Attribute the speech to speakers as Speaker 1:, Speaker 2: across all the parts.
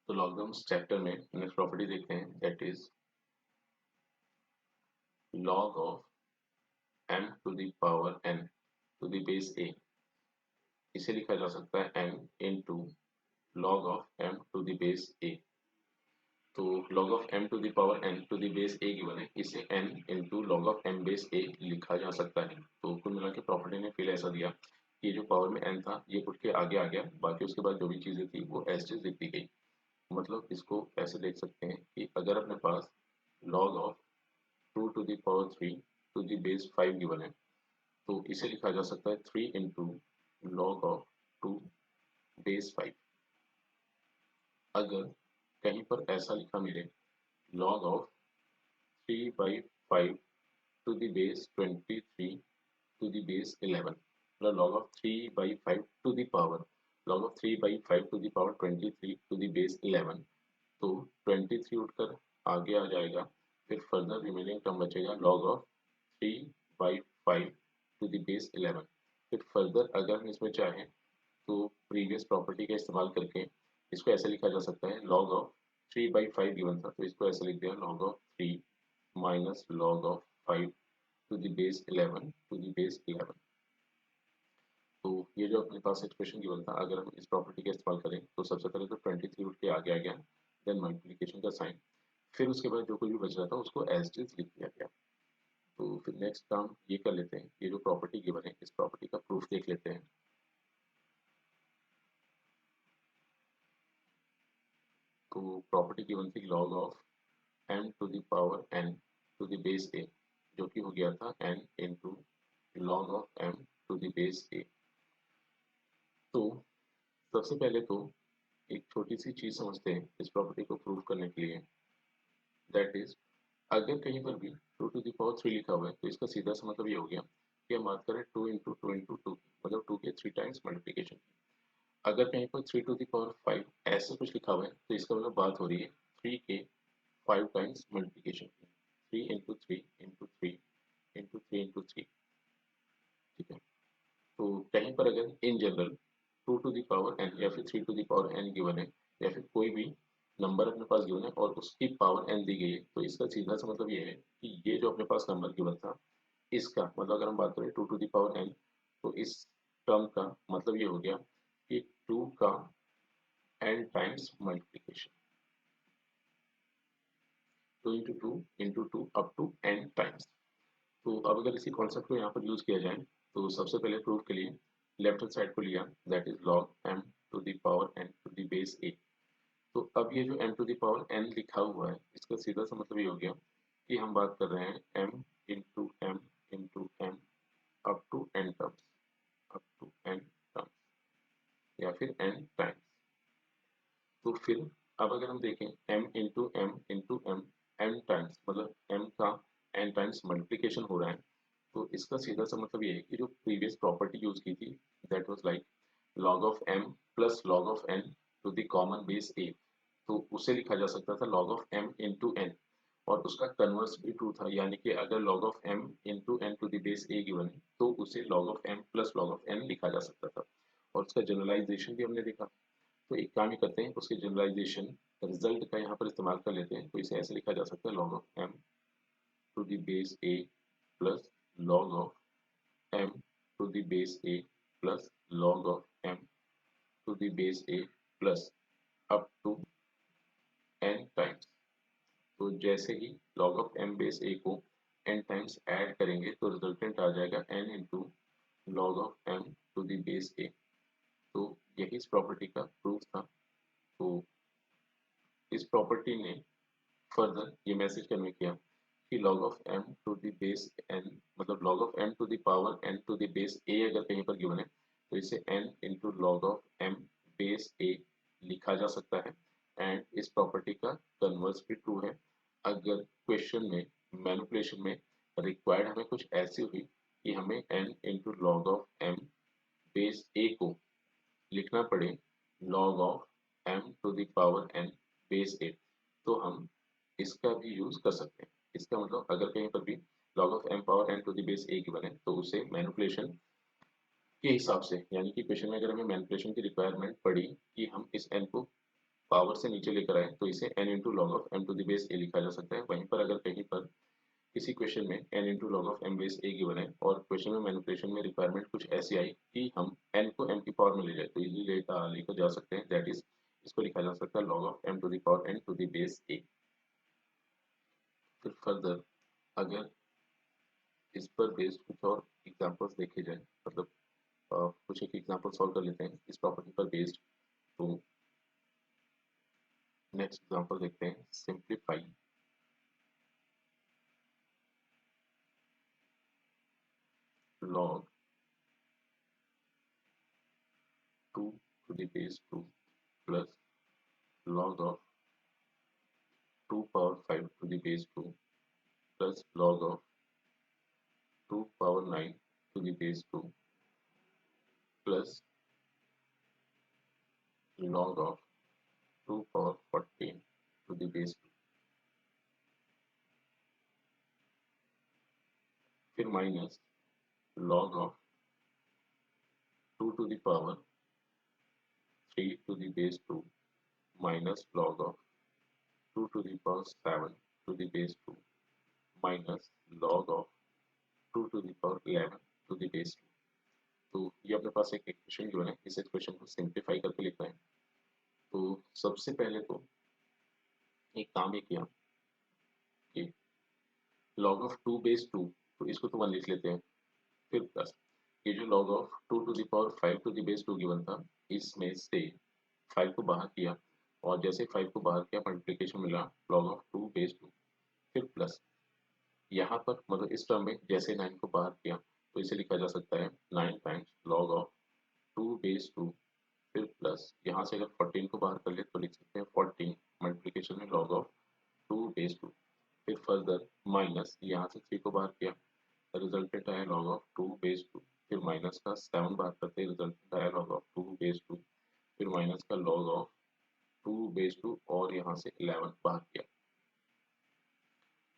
Speaker 1: तो logarithms chapter में next property देखते हैं, that is log of m to the power n to the base a। इसे लिखा जा सकता है n into log of m to the base a। तो log of m to the power n to the base a given है, इसे n into log of m base a लिखा जा सकता है। तो कुल मिला के प्रॉपर्टी ने फिर ऐसा दिया कि ये जो पावर में n था ये उठ के आगे आ गया, बाकी उसके बाद जो भी चीजें थी वो एज इट इज लिख दी गई। मतलब इसको ऐसे देख सकते हैं कि अगर अपने पास log of 2 to the power 3 to the base 5 given है, तो इसे लिखा जा सकता है 3 into log of 2 base 5। अगर कहीं पर ऐसा लिखा मिले log of 3 by 5 to the base 23 to the base 11, मतलब log of 3 by 5 to the power log of 3 by 5 to the power 23 to the base 11, तो 23 उठकर आगे आ जाएगा, फिर फर्दर रिमेनिंग टर्म बचेगा log of 3 by 5 to the base 11। फिर further अगर हम इसमें चाहें तो प्रीवियस प्रॉपर्टी का इस्तेमाल करके इसको ऐसे लिखा जा सकता है log of 3 by 5 गिवन था तो इसको ऐसे लिख दिया log of 3 minus log of 5 to the base 11 to the base 11। तो ये जो अपने पास एक्सप्रेशन गिवन था, अगर हम इस प्रॉपर्टी का इस्तेमाल करें तो सबसे पहले तो 23 उठ के आगे आ गया, देन मल्टीप्लिकेशन का साइन, फिर उसके बाद जो कुछ भी बच रहा था उसको एज इट इज लिख दिया गया। तो फिर नेक्स्ट काम ये कर लेते हैं, ये जो प्रॉपर्टी गिवन है इस प्रॉपर्टी का प्रूफ देख लेते हैं। तो प्रॉपर्टी गिवन थी log of m to the power n to the base a, जो कि हो गया था n into log of m to the base a। तो सबसे पहले तो एक छोटी सी चीज समझते हैं इस प्रॉपर्टी को प्रूव करने के लिए, दैट इज अगर कहीं पर भी 2 to the power 3 लिखा हुआ है तो इसका सीधा सा मतलब ये हो गया कि हम बात करें 2 into 2 into 2 मतलब 2 के 3 टाइम्स मल्टीप्लिकेशन। अगर कहीं पर 3 to the power 5 ऐसे कुछ लिखा हुआ है तो इसका मतलब बात हो रही है 3 के 5 टाइम्स मल्टीप्लिकेशन की, 3 into 3 into 3 into 3 into 3। ठीक है, तो कहीं पर अगर in general 2 to the power n या फिर 3 to the power n given है या फिर कोई भी नंबर अपने पास गिवन है और उसकी पावर n दी गई है, तो इसका सीधा सा मतलब ये है कि ये जो अपने पास नंबर गिवन था इसका मतलब अगर हम बात करें 2 to the power n, तो इस टर्म का मतलब ये हो गया कि 2 का n times multiplication, 2 into 2 into 2 up to n times. तो अब अगर इसी कॉन्सेप्ट को यहाँ पर यूज किया जाए तो सबसे पहले प्रूफ के लिए लेफ्ट हैंड साइड को लिया, that is log m to the power n to the base a। तो अब ये जो m to the power n लिखा हुआ है इसका सीधा सा मतलब ये हो गया कि हम बात कर रहे हैं m into m up to n terms, up to n terms या फिर n टाइम्स। तो फिर अब अगर हम देखें m into m m times मतलब m का n टाइम्स मल्टीप्लिकेशन हो रहा है, तो इसका सीधा सा मतलब ये है कि जो प्रीवियस प्रॉपर्टी यूज की थी that was like log of m plus log of n to the common base a, तो उसे लिखा जा सकता था log of m into n, और उसका कन्वर्स भी ट्रू था, यानी कि अगर log of m into n to the base a given है तो उसे log of m plus log of n लिखा जा सकता था, और उसका जनरलाइजेशन भी हमने देखा। तो एक काम ही करते हैं, उसके जनरलाइजेशन रिजल्ट का यहाँ पर इस्तेमाल कर लेते हैं, तो इसे ऐसे लिखा जा सकता है log of m to the base a plus log of m to the base a plus log of m to the base a plus up to n times. तो जैसे ही log of m base a को n times add करेंगे तो resultant आ जाएगा n into log of m to the base a। तो यही इस property का प्रूफ था। तो इस प्रॉपर्टी ने फर्दर ये मैसेज कन्वे किया कि log of m to the base n मतलब log of m to the power n to the base a अगर कहीं पर गिवन है तो इसे n into log of m base a लिखा जा सकता है, एंड इस प्रॉपर्टी का कन्वर्स भी ट्रू है। अगर क्वेश्चन में मैनिपुलेशन में रिक्वायर्ड हमें कुछ ऐसी हुई कि हमें n into log of m base a को लिखना पड़े log of m to the power n base a, तो हम इसका भी यूज कर सकते हैं। इसका मतलब अगर कहीं पर भी log of m power n to the base a given है तो उसे मैनिपुलेशन के हिसाब से, यानी कि क्वेश्चन में अगर हमें मैनिपुलेशन की रिक्वायरमेंट पड़ी कि हम इस n को पावर से नीचे लेकर आए तो इसे n into log of m to the base a लिखा जा सकता है। वहीं पर अगर कहीं पर किसी क्वेश्चन में n into log of m base a given है और क्वेश्चन में मैनिपुलेशन में रिक्वायरमेंट कुछ ऐसी आई कि हम n को m की पावर में ले जाए तो इजीली लेकर जा सकते हैं, दैट इज इसको लिखा जा सकता है log of m to the power n to the base a। फिर फर्दर अगर इस पर बेस्ड कुछ और एग्जांपल्स देखे जाए, मतलब कुछ एक एग्जांपल सॉल्व कर लेते हैं इस प्रॉपर्टी पर बेस्ड। तो नेक्स्ट एग्जांपल देखते हैं, simplify log 2 to the base 2 plus log of 2 power 5 to the base 2 plus log of 2 power 9 to the base 2 plus log of 2 power 14 to the base 2, फिर minus log of 2 to the power 3 to the base 2 minus log of 2 to the power 7 to the base 2 minus log of 2 to the power 11 to the base 2। तो ये अपने पास एक equation जो है, इस equation को simplify करके लिखना है। तो सबसे पहले तो एक काम ये किया कि log of 2 base 2, तो इसको तो 1 लिख लेते हैं। फिर प्लस ये जो log of 2 to the power 5 to the base 2 given था, इसमें से 5 को बाहर किया और जैसे 5 को बाहर किया मल्टीप्लिकेशन मिला log of 2 base 2। फिर प्लस यहाँ पर मतलब इस टर्म में जैसे 9 को बाहर किया तो इसे लिखा जा सकता है 9 टाइम्स log of 2 base 2। फिर प्लस यहाँ से अगर 14 को बाहर कर ले तो लिख सकते हैं 14 मल्टीप्लिकेशन में log of 2 base 2। फिर फर्दर माइनस यहाँ से 3 को बाहर किया, रिजल्टेंट आया log of 2 base 2। फिर माइनस का 7 बाहर करते रिजल्टेंट आया log of 2 base 2। फिर माइनस का log of 2 base 2 और यहाँ से 11 बाहर किया।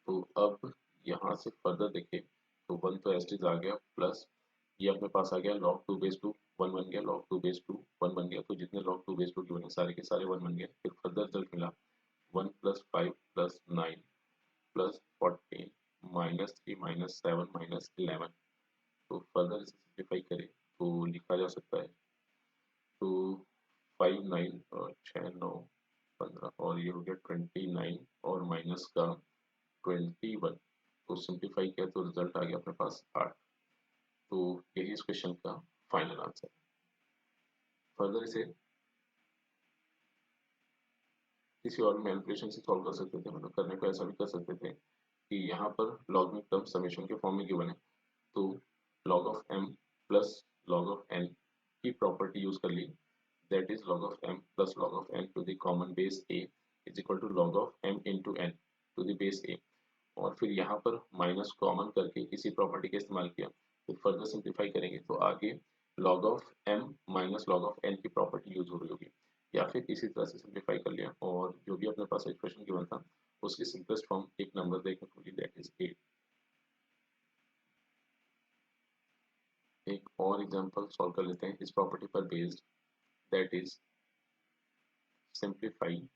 Speaker 1: तो अब यहाँ से फर्दर देखें तो 1 तो एस्टिज आ गया, प्लस ये अपने पास आ गया log 2 base 2 1 बन गया, log 2 base 2 1 बन गया। तो जितने log 2 base 2 के बने सारे के सारे 1 बन गए। फिर फर्दर रिजल्ट मिला 1 plus 5 plus 9 plus 14 minus 3 minus 7 minus 11। तो फर्दर इसे सिंप्लीफाई करें तो लिखा जा सकता है, तो 5 9 और 6 9 15 और ये हो गया 29 और माइनस का 21। तो सिंप्लीफाई किया तो रिजल्ट आ गया अपने पास 8। तो यही इस क्वेश्चन का फाइनल आंसर। फर्दर इसे किसी और मैनिपुलेशन से सॉल्व कर सकते थे, मतलब करने को ऐसा भी कर सकते थे कि यहाँ पर लॉगरिथमिक टर्म समेशन के फॉर्म में गिवन है तो log of m plus log of n की प्रॉपर्टी यूज कर ली, that is log of m plus log of n to the common base a is equal to log of m into n to the base a। और फिर यहाँ पर minus common करके इसी property का इस्तेमाल किया। तो फर्दर सिंप्लीफाई करेंगे तो आगे log of m minus log of n की प्रॉपर्टी यूज हो रही होगी, या फिर इसी तरह से सिंप्लीफाई कर लिया और जो भी अपने पास एक्सप्रेशन गिवन था उसकी सिंपलेस्ट फॉर्म एक नंबर देखने को मिली, दैट इज 8। एक और एग्जांपल सॉल्व कर लेते हैं इस प्रॉपर्टी पर based, that is simplify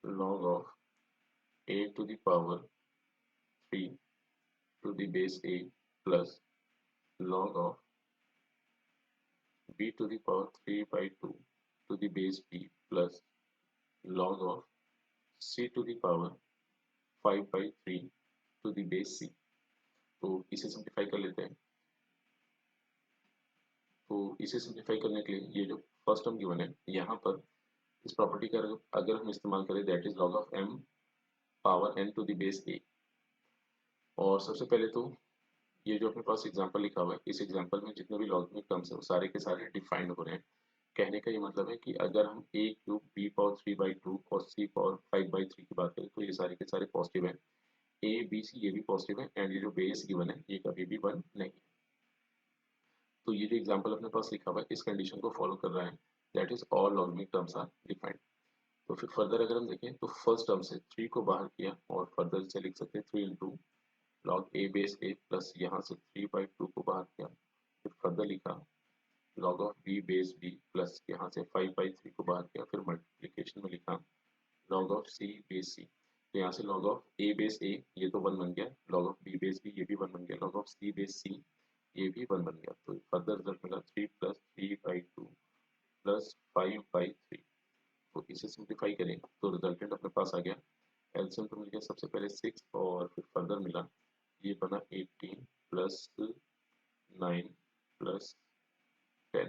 Speaker 1: log of a to the power 3 to the base a plus log of b to the power 3 by 2 to the base b plus log of c to the power 5 by 3 to the base c। तो इसे simplify कर लेते हैं। तो इसे simplify करने के लिए ये जो फर्स्ट टर्म गिवन है यहाँ पर इस प्रॉपर्टी का अगर हम इस्तेमाल करें that is log of m power n to the base a। और सबसे पहले तो ये जो अपने पास एग्जांपल लिखा हुआ है इस एग्जांपल में जितने भी लॉगरिथमिक टर्म्स है वो सारे के सारे डिफाइंड हो रहे हैं। कहने का ये मतलब है कि अगर हम a cube b power 3 by 2 और c पावर 5 बाई 3 की बात करें तो ये सारे के सारे पॉजिटिव है, a b c ये भी पॉजिटिव है एंड ये जो बेस गिवन है ये कभी भी 1 नहीं है। तो ये जो एग्जांपल अपने पास लिखा हुआ है इस कंडीशन को फॉलो कर रहा है, that is all logarithmic terms are defined. तो फिर फर्दर अगर हम देखें तो फर्स्ट टर्म से 3 को बाहर किया और फर्दर से लिख सकते हैं 3 into log a base a plus यहाँ से 3 बाई 2 को बाहर किया। फिर फर्दर लिखा log of B base B plus यहाँ से 5/3 को बाहर किया, फिर मल्टीप्लिकेशन में लिखा log of C base C. तो यहाँ से log of A base A, ये तो 1 बन गया, log of B base B, ये भी 1 बन गया, log of C base C, ये भी 1 बन गया। तो फर्दर रिजल्ट मिला 3 + 3/2 + 5/3। तो इसे सिंप्लीफाई करें तो रिजल्टेंट अपने पास आ गया। एलसीएम तो मिल गया सबसे पहले 6 और फिर फर्दर मिला, ये बना 18 + 9 + 10।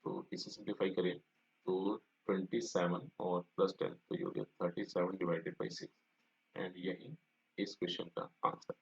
Speaker 1: तो इसे सिंप्लीफाई करें तो 27 और +10, तो ये हो गया 37 / 6। एंड यही इस क्वेश्चन का आंसर।